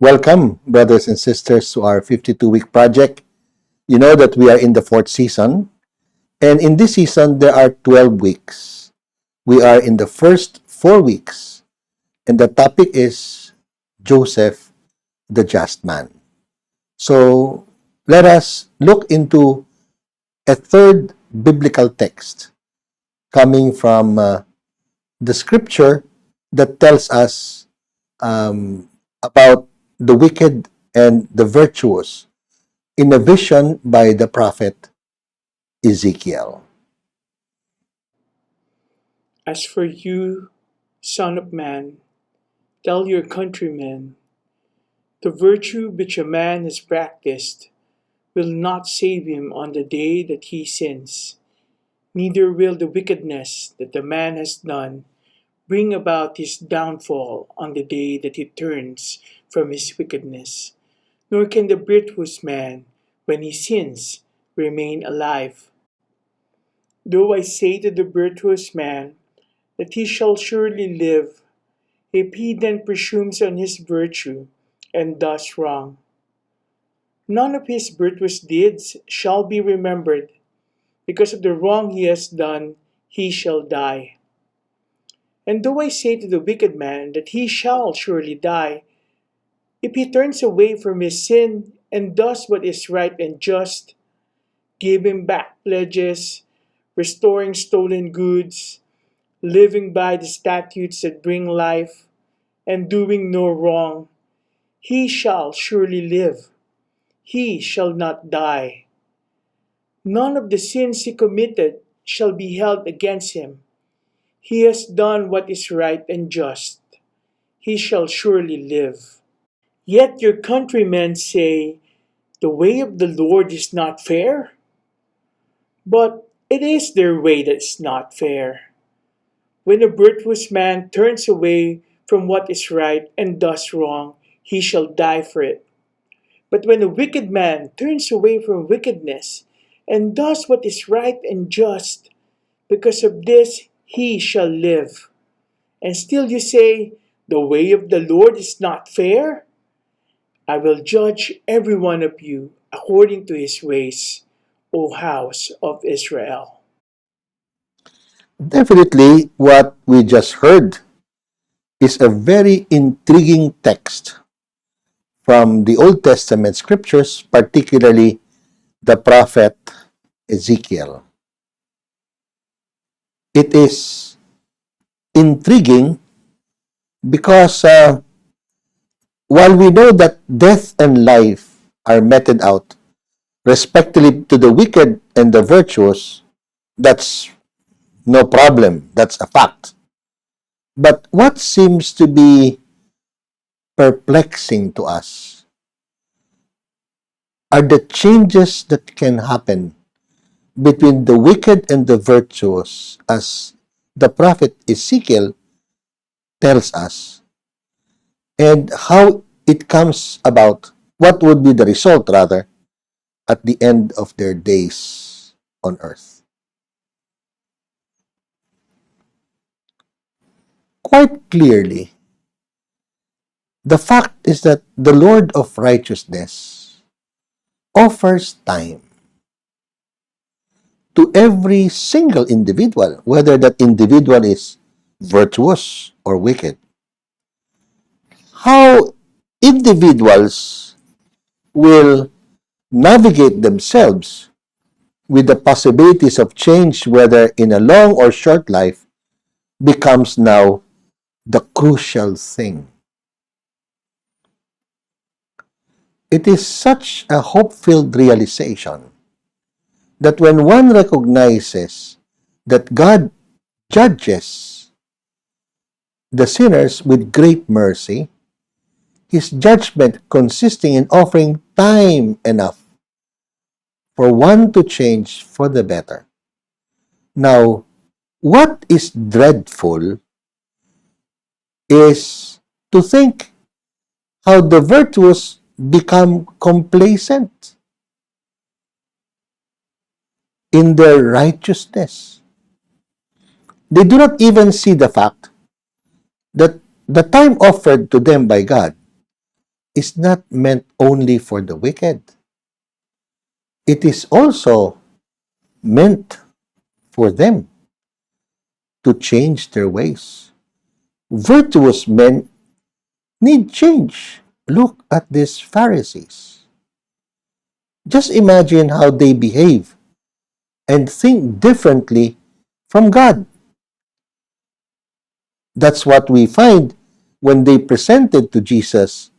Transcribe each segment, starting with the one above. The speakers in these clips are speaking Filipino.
Welcome, brothers and sisters, to our 52-week project. You know that we are in the fourth season, and in this season, there are 12 weeks. We are in the first 4 weeks, and the topic is Joseph, the just man. So, let us look into a third biblical text coming from the scripture that tells us about the wicked and the virtuous in a vision by the prophet Ezekiel. As for you, Son of Man, tell your countrymen, the virtue which a man has practiced will not save him on the day that he sins, neither will the wickedness that the man has done bring about his downfall on the day that he turns from his wickedness. Nor can the virtuous man, when he sins, remain alive. Though I say to the virtuous man that he shall surely live, if he then presumes on his virtue and does wrong, none of his virtuous deeds shall be remembered. Because of the wrong he has done, he shall die. And though I say to the wicked man that he shall surely die, if he turns away from his sin and does what is right and just, giving back pledges, restoring stolen goods, living by the statutes that bring life, and doing no wrong, he shall surely live. He shall not die. None of the sins he committed shall be held against him. He has done what is right and just. He shall surely live. Yet your countrymen say, the way of the Lord is not fair. But it is their way that is not fair. When a virtuous man turns away from what is right and does wrong, he shall die for it. But when a wicked man turns away from wickedness and does what is right and just, because of this he shall live. And still you say, the way of the Lord is not fair? I will judge every one of you according to his ways, O house of Israel. Definitely, what we just heard is a very intriguing text from the Old Testament scriptures, particularly the prophet Ezekiel. It is intriguing because while we know that death and life are meted out respectively to the wicked and the virtuous, that's no problem. That's a fact. But what seems to be perplexing to us are the changes that can happen between the wicked and the virtuous, as the prophet Ezekiel tells us, and how it comes about, what would be the result, rather, at the end of their days on earth. Quite clearly, the fact is that the Lord of righteousness offers time to every single individual, whether that individual is virtuous or wicked. How individuals will navigate themselves with the possibilities of change, whether in a long or short life, becomes now the crucial thing. It is such a hope-filled realization that when one recognizes that God judges the sinners with great mercy, his judgment consisting in offering time enough for one to change for the better. Now, what is dreadful is to think how the virtuous become complacent in their righteousness. They do not even see the fact that the time offered to them by God is not meant only for the wicked. It is also meant for them to change their ways. Virtuous men need change. Look at these Pharisees. Just imagine how they behave and think differently from God. That's what we find when they presented to Jesus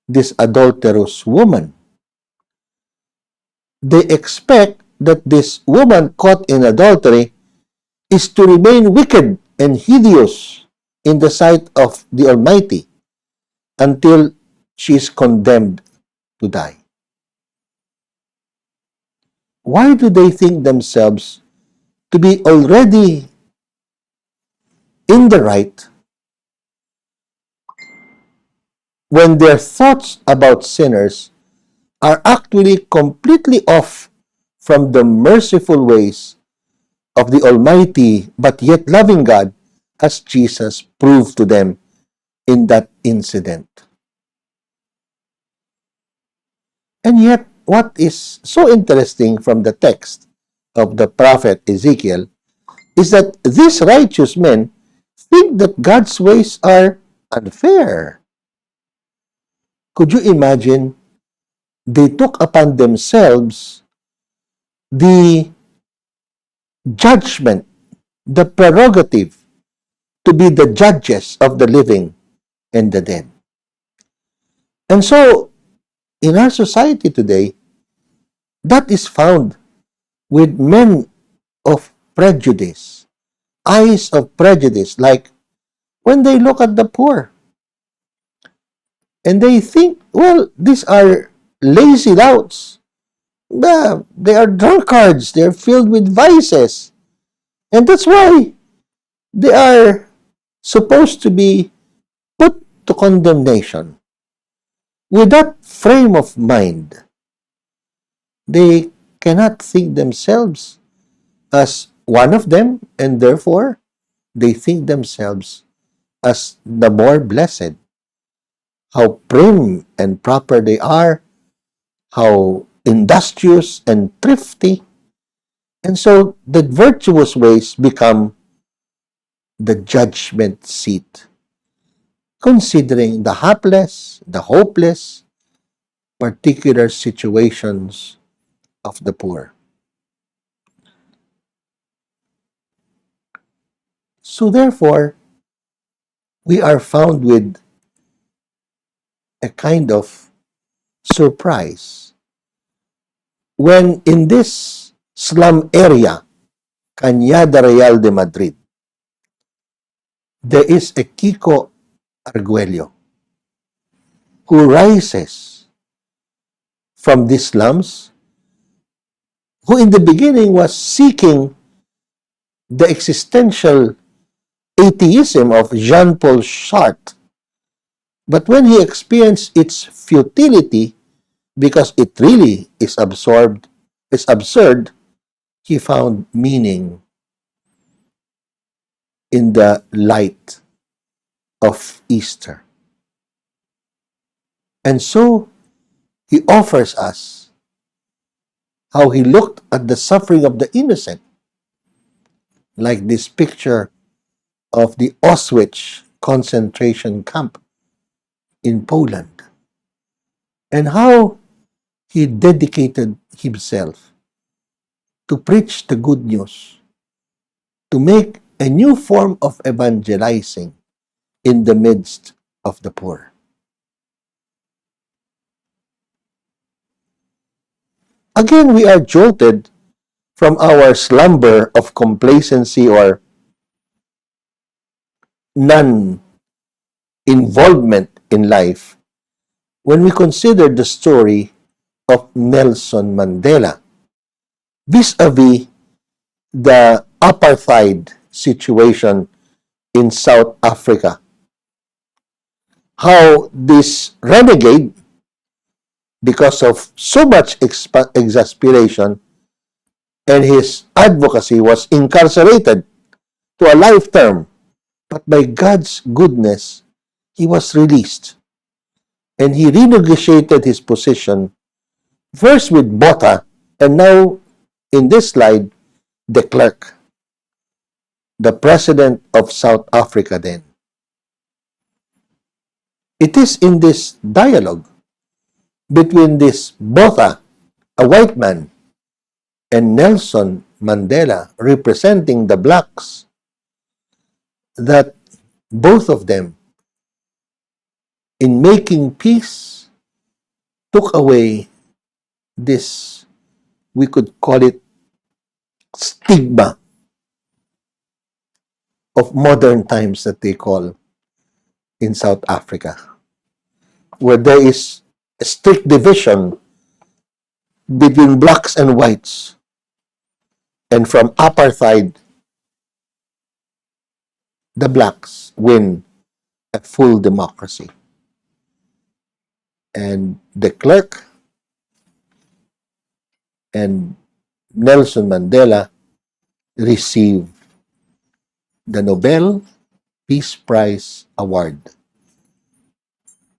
this adulterous woman. They expect that this woman caught in adultery is to remain wicked and hideous in the sight of the Almighty until she is condemned to die. Why do they think themselves to be already in the right when their thoughts about sinners are actually completely off from the merciful ways of the Almighty but yet loving God, as Jesus proved to them in that incident? And yet, what is so interesting from the text of the prophet Ezekiel is that these righteous men think that God's ways are unfair. Could you imagine? They took upon themselves the judgment, the prerogative to be the judges of the living and the dead. And so, in our society today, that is found with men of prejudice, eyes of prejudice, like when they look at the poor and they think, well, these are lazy louts. They are drunkards. They're filled with vices. And that's why they are supposed to be put to condemnation. With that frame of mind, they cannot think themselves as one of them, and therefore they think themselves as the more blessed. How prim and proper they are, how industrious and thrifty. And so the virtuous ways become the judgment seat, considering the hapless, the hopeless, particular situations of the poor. So therefore, we are found with a kind of surprise when in this slum area, Cañada Real de Madrid, there is a Kiko Arguello who rises from these slums, who in the beginning was seeking the existential atheism of Jean-Paul Sartre. But when he experienced its futility, because it really is absurd, he found meaning in the light of Easter. And so he offers us how he looked at the suffering of the innocent, like this picture of the Auschwitz concentration camp in Poland, and how he dedicated himself to preach the good news, to make a new form of evangelizing in the midst of the poor. Again, we are jolted from our slumber of complacency or non-involvement in life when we consider the story of Nelson Mandela vis-a-vis the apartheid situation in South Africa. How this renegade, because of so much exasperation and his advocacy, was incarcerated to a life term. But by God's goodness, he was released. And he renegotiated his position first with Botha, and now in this slide, de Klerk, the president of South Africa then. It is in this dialogue between this Botha, a white man, and Nelson Mandela, representing the blacks, that both of them, in making peace, took away this, we could call it, stigma of modern times that they call in South Africa, where there is a strict division between blacks and whites, and from apartheid, the blacks win a full democracy. And de Klerk and Nelson Mandela received the Nobel Peace Prize Award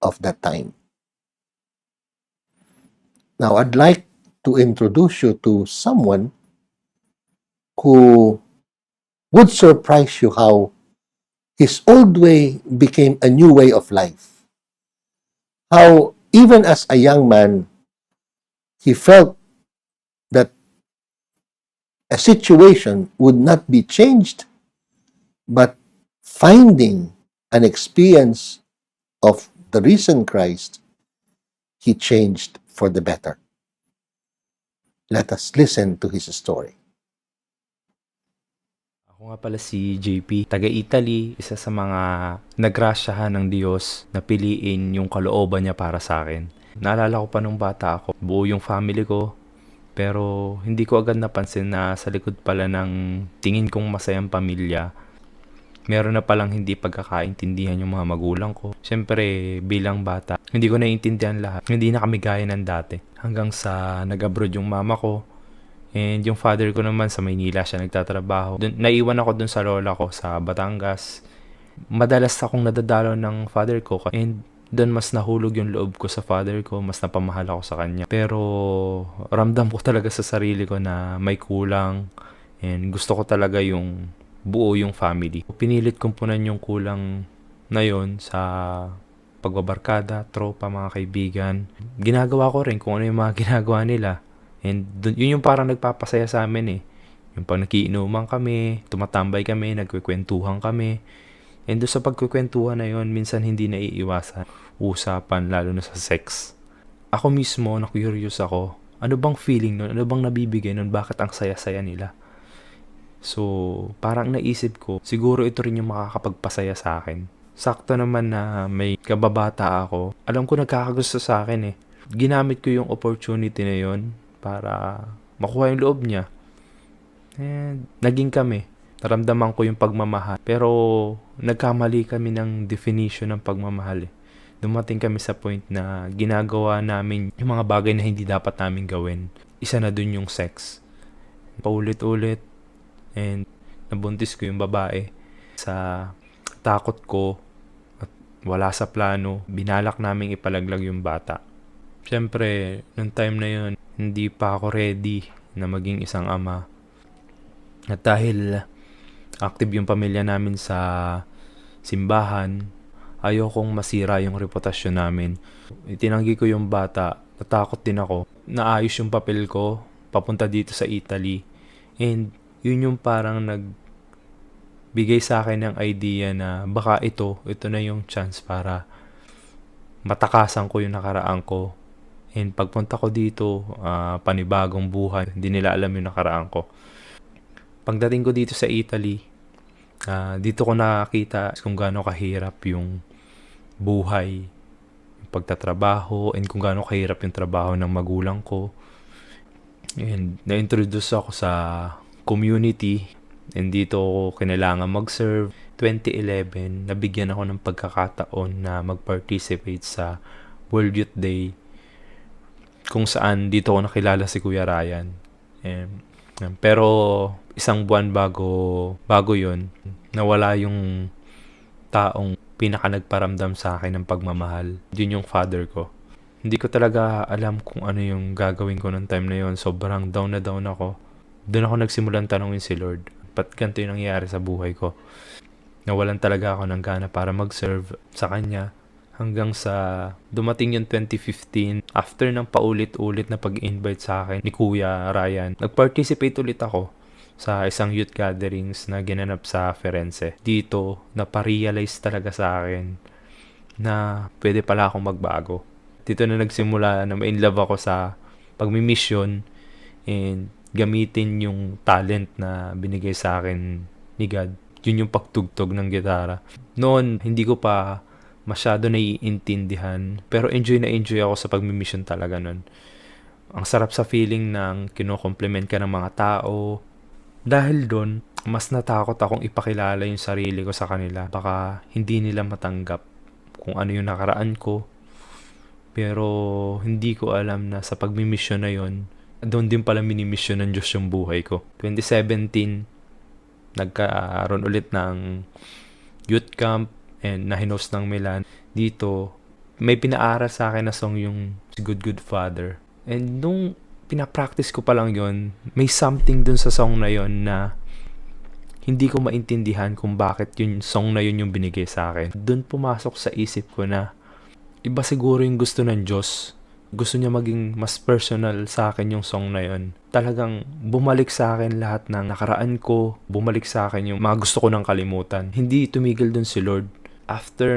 of that time. Now, I'd like to introduce you to someone who would surprise you how his old way became a new way of life. How, even as a young man, he felt that a situation would not be changed, but finding an experience of the risen Christ, he changed for the better. Let us listen to his story. Ako nga pala si JP, taga-Italy, isa sa mga nagrasyahan ng Diyos na piliin yung kalooban niya para sa akin. Naalala ko pa nung bata ako, buo yung family ko, pero hindi ko agad napansin na sa likod pala ng tingin kong masayang pamilya, meron na palang hindi pagkakaintindihan yung mga magulang ko. Siyempre, bilang bata, hindi ko naiintindihan lahat. Hindi na kami gaya ng dati. Hanggang sa nag-abroad yung mama ko, and yung father ko naman sa Maynila siya nagtatrabaho. Naiwan ako dun sa lola ko sa Batangas. Madalas akong nadadalaw ng father ko, and doon mas nahulog yung loob ko sa father ko, mas napamahal ako sa kanya. Pero ramdam ko talaga sa sarili ko na may kulang, and gusto ko talaga yung buo yung family. Pinilit kumpunan yung kulang na yun sa pagbabarkada, tropa, mga kaibigan. Ginagawa ko rin kung ano yung mga ginagawa nila. And yun yung parang nagpapasaya sa amin eh. Yung pag nakiinuman kami, tumatambay kami, nagkukwentuhan kami. And doon sa pagkukwentuhan na yun, minsan hindi naiiwasan usapan, lalo na sa sex. Ako mismo, na-curious ako, ano bang feeling nun? Ano bang nabibigay nun? Bakit ang saya-saya nila? So, parang naisip ko, siguro ito rin yung makakapagpasaya sa akin. Sakto naman na may kababata ako. Alam ko nagkakagusto sa akin eh. Ginamit ko yung opportunity na yun para makuha yung loob niya. And naging kami. Naramdaman ko yung pagmamahal. Pero nagkamali kami ng definition ng pagmamahal eh. Dumating kami sa point na ginagawa namin yung mga bagay na hindi dapat namin gawin. Isa na dun yung sex. Paulit-ulit. And nabuntis ko yung babae. Sa takot ko at wala sa plano, binalak namin ipalaglag yung bata. Siyempre, nung time na yun, hindi pa ako ready na maging isang ama. At dahil active yung pamilya namin sa simbahan, ayokong masira yung reputasyon namin. Itinanggi ko yung bata, natakot din ako. Naayos yung papel ko, papunta dito sa Italy. And yun yung parang nagbigay sa akin ng idea na baka ito na yung chance para matakasan ko yung nakaraan ko. And pagpunta ko dito, panibagong buhay. Hindi nila alam yung nakaraan ko. Pagdating ko dito sa Italy, dito ko nakakita kung gaano kahirap yung buhay, yung pagtatrabaho, and kung gaano kahirap yung trabaho ng magulang ko. And na-introduce ako sa community, and dito ako kinailangan mag-serve. 2011, nabigyan ako ng pagkakataon na mag-participate sa World Youth Day, kung saan dito ako nakilala si Kuya Ryan. Pero isang buwan bago yun, nawala yung taong pinaka nagparamdam sa akin ng pagmamahal. Yun yung father ko. Hindi ko talaga alam kung ano yung gagawin ko nung time na yun. Sobrang down na down ako. Doon ako nagsimulan tanongin si Lord. Ba't ganito yung nangyayari sa buhay ko? Nawalan talaga ako ng gana para mag-serve sa Kanya. Hanggang sa dumating yung 2015, after ng paulit-ulit na pag-invite sa akin ni Kuya Ryan, nag-participate ulit ako sa isang youth gatherings na ginanap sa Firenze. Dito, naparealize talaga sa akin na pwede pala akong magbago. Dito na nagsimula na ma-inlove ako sa pagmi-mission and gamitin yung talent na binigay sa akin ni God. Yun yung pagtugtog ng gitara. Noon, hindi ko pa masyado naiintindihan, pero enjoy na enjoy ako sa pagmi-mission talaga noon. Ang sarap sa feeling ng kino-compliment ka ng mga tao. Dahil doon, mas natakot akong ipakilala yung sarili ko sa kanila. Baka hindi nila matanggap kung ano yung nakaraan ko. Pero hindi ko alam na sa pagmi-mission na yon, doon din pala mini-mission ng Diyos yung buhay ko. 2017, nagkaroon ulit ng youth camp and nahinos ng Milan. Dito, may pinaaral sa akin na song yung Good Good Father. And nung pinapractice ko pa lang yon, may something dun sa song na yon na hindi ko maintindihan kung bakit yung song na yun yung binigay sa akin. Dun pumasok sa isip ko na iba siguro yung gusto ng Diyos. Gusto niya maging mas personal sa akin yung song na yun. Talagang bumalik sa akin lahat ng nakaraan ko. Bumalik sa akin yung mga gusto ko nang kalimutan. Hindi tumigil dun si Lord. After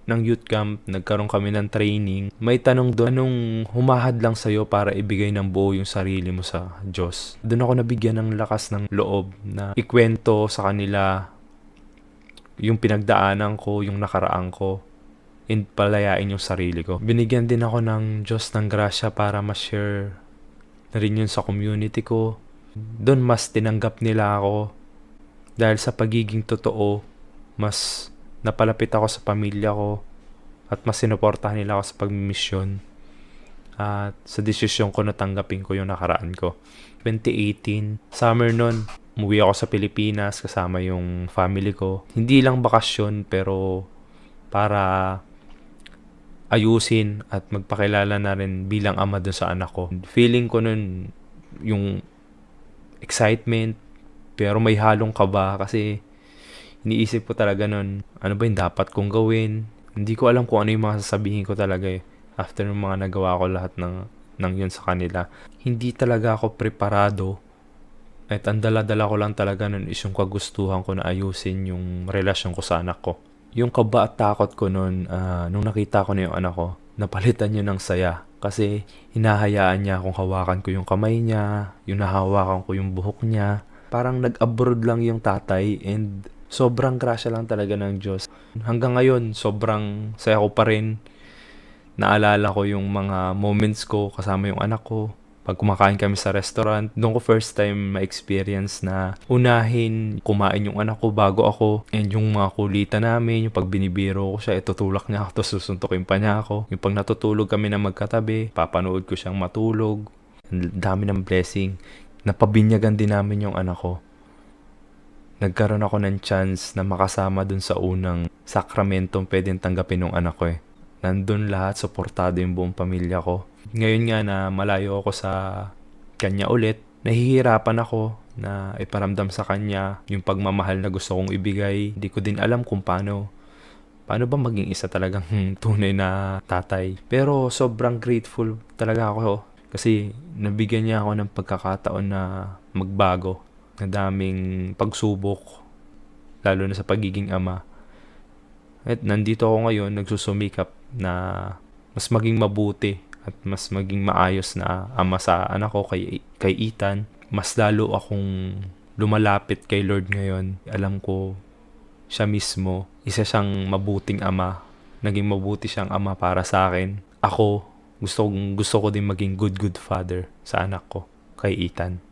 ng youth camp, nagkaroon kami ng training. May tanong doon, anong humahad lang sa'yo para ibigay ng buo yung sarili mo sa Diyos? Doon ako nabigyan ng lakas ng loob na ikwento sa kanila yung pinagdaanan ko, yung nakaraan ko, and palayain yung sarili ko. Binigyan din ako ng Diyos ng grasya para ma-share na rin yun sa community ko. Doon mas tinanggap nila ako dahil sa pagiging totoo, mas napalapit ako sa pamilya ko at mas sinuportahan nila ako sa pagmisyon at sa desisyon ko na tanggapin ko yung nakaraan ko. 2018, summer nun, umuwi ako sa Pilipinas kasama yung family ko. Hindi lang bakasyon pero para ayusin at magpakilala na rin bilang ama dun sa anak ko. Feeling ko nun yung excitement pero may halong kaba kasi iniisip ko talaga nun, ano ba yung dapat kong gawin? Hindi ko alam kung ano yung mga sasabihin ko talaga eh. After ng mga nagawa ko lahat ng yun sa kanila. Hindi talaga ako preparado. At ang dala-dala ko lang talaga nun is yung kagustuhan ko na ayusin yung relasyon ko sa anak ko. Yung kaba at takot ko nun, nung nakita ko na yung anak ko, napalitan yun ng saya. Kasi hinahayaan niya akong hawakan ko yung kamay niya, yung nahawakan ko yung buhok niya. Parang nag-abroad lang yung tatay and sobrang grasya lang talaga ng Diyos. Hanggang ngayon, sobrang saya ko pa rin. Naalala ko yung mga moments ko kasama yung anak ko. Pag kumakain kami sa restaurant, doon ko first time ma-experience na unahin kumain yung anak ko bago ako. And yung mga kulitan namin, yung pag binibiro ko siya, itutulak niya ako, tapos susuntukin pa niya ako. Yung pag natutulog kami na magkatabi, papanood ko siyang matulog. Ang dami ng blessing. Napabinyagan din namin yung anak ko. Nagkaroon ako ng chance na makasama dun sa unang sakramentong pwedeng tanggapin ng anak ko eh. Nandun lahat, suportado yung buong pamilya ko. Ngayon nga na malayo ako sa kanya ulit, nahihirapan ako na iparamdam sa kanya yung pagmamahal na gusto kong ibigay. Hindi ko din alam kung paano ba maging isa talagang tunay na tatay. Pero sobrang grateful talaga ako kasi nabigyan niya ako ng pagkakataon na magbago. Na daming pagsubok, lalo na sa pagiging ama. At nandito ako ngayon, nagsusumikap na mas maging mabuti at mas maging maayos na ama sa anak ko kay Ethan. Mas lalo akong lumalapit kay Lord ngayon. Alam ko, siya mismo, isa siyang mabuting ama. Naging mabuti siyang ama para sa akin. Ako, gusto ko din maging good father sa anak ko, kay Ethan.